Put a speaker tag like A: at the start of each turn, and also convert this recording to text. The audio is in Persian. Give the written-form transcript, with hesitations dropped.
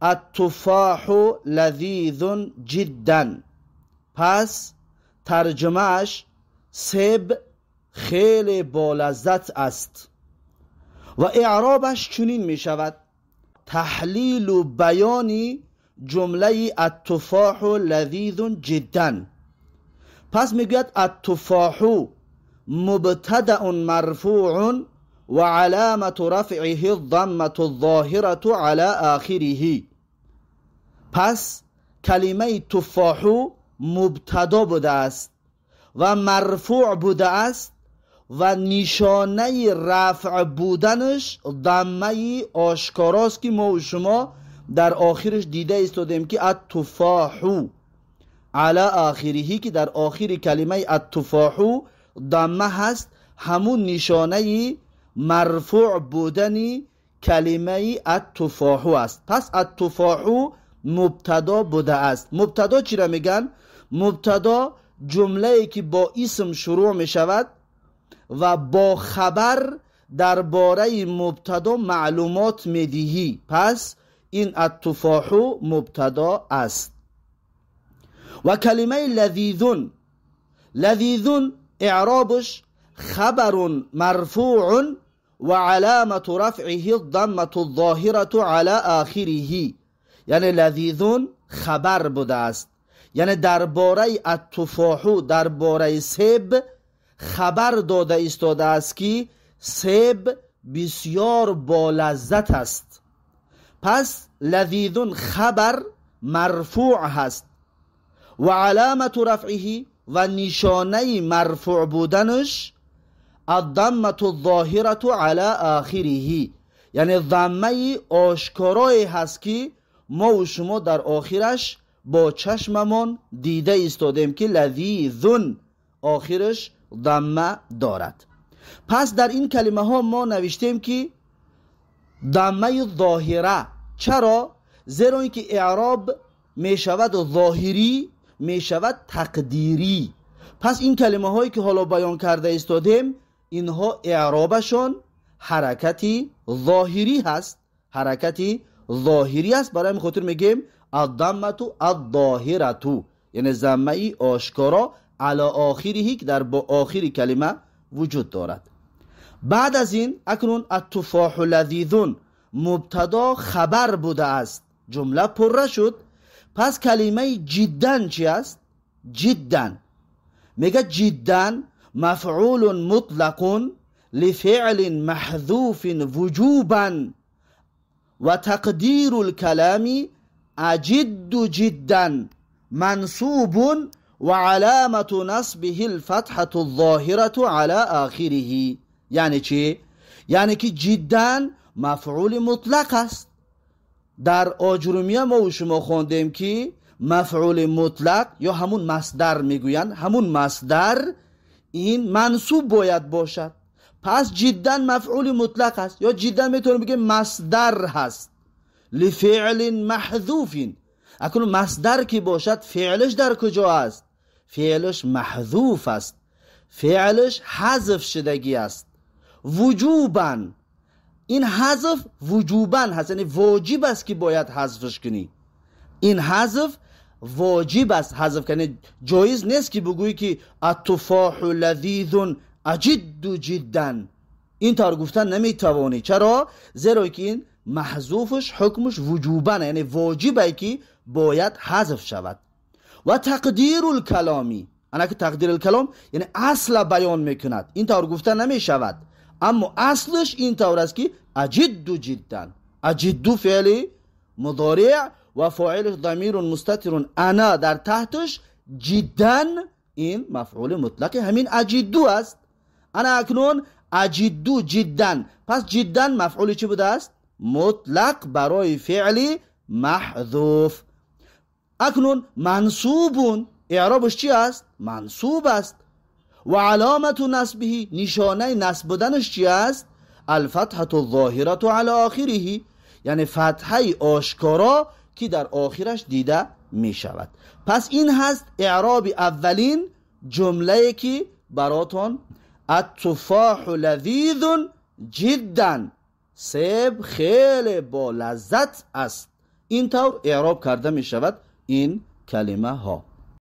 A: التفاح لذیذ جدا. پس ترجمهش سیب خیلی با لذت است. و اعرابش چنین می شود: تحلیل و بیانی جمله التفاح لذیذ جدا. پس میگوید التفاح مبتدأ مرفوع و علامت رفعه الضمة الظاهرة على آخره. پس کلمه تفاح مبتدا بوده است و مرفوع بوده است و نشانه رفع بودنش ضمه آشکاراست که ما و شما در آخرش دیده ایستادیم که التفاح علی آخره، که در آخر کلمه التفاح ضمه هست، همون نشانه مرفوع بودن کلمه التفاح است. پس التفاح مبتدا بوده است. مبتدا چی را میگن؟ مبتدا جمله‌ای که با اسم شروع می شود و با خبر درباره مبتدا معلومات میدهی. پس این التفاح مبتدا است. و کلمه لذیذون، لذیذون اعرابش خبر مرفوع و علامت رفعه الضمة الظاهرة على آخره. یعنی لذیذون خبر بوده است، یعنی درباره التفاح، درباره سیب خبر داده ایستاده است که سیب بسیار با لذت است. پس لذیذون خبر مرفوع هست و علامت رفعه و نشانه مرفوع بودنش الضمة الظاهرة على آخره، یعنی ضمه آشکارایی هست که ما و شما در آخرش با چشممون دیده ایستادیم که لذیذون آخرش ضمه دارد. پس در این کلمه ها ما نوشتیم که ضمه ظاهره. چرا؟ زیرا اینکه اعراب می شود ظاهری، می شود تقدیری. پس این کلمه هایی که حالا بیان کرده ایستادیم اینها اعرابشون حرکتی ظاهری هست، حرکتی ظاهری است. برای همین خاطر میگیم الضمه الظاهره، یعنی ضمه آشکارا علی آخره که در با آخر کلمه وجود دارد. بعد از این اکنون التفاح لذیذون مبتدا خبر بوده است، جمله پره شد. پس کلمه جدا چی است؟ جدا میگه جدا مفعول مطلق لفعل محذوف وجوبا و تقدیر الكلام اجد جدا منصوب و علامت نصبه الفتحة الظاهرة على آخره. یعنی چی؟ یعنی که جدا مفعول مطلق است. در آجرومیه ما و شما خوندیم که مفعول مطلق یا همون مصدر میگویند، همون مصدر این منصوب باید باشد. پس جدا مفعول مطلق است، یا جدا میتونیم بگیم مصدر هست لفعل محذوف. اکنون مصدر که باشد فعلش در کجا است؟ فعلش محذوف است، فعلش حذف شدگی است. وجوبا، این حذف وجوبا هست، یعنی واجب است که باید حذفش کنی. این حذف واجب است حذف کنی. جایز نیست که بگویی که التفاح لذیذ اجد جدا، این طور گفتن نمیتوانی. چرا؟ زیرا که این محذوفش حکمش وجوبا، یعنی واجبه که باید حذف شود. و تقدیر الکلامی، انا که تقدیر الکلام یعنی اصل بیان میکند، این طور گفتن نمیشود، اما اصلش این طور است که اجد جدا. اجد فعل مضارع و فاعلش ضمیر مستتر انا در تحتش، جدا این مفعول مطلق همین اجدو است. انا اکنون اجدو جدا، پس جدا مفعول چی بوده است؟ مطلق برای فعل محذوف. اکنون منصوبون اعرابش چی است؟ منصوب است. و علامت نصبه نشانه نصب بودنش چی است؟ الفتحة الظاهرة على آخره، یعنی فتحه آشکارا که در آخرش دیده می شود. پس این هست اعراب اولین جمله که براتون التفاح لذیذ جدا، سیب خیلی با لذت است. این طور اعراب کرده می شود این کلمه ها.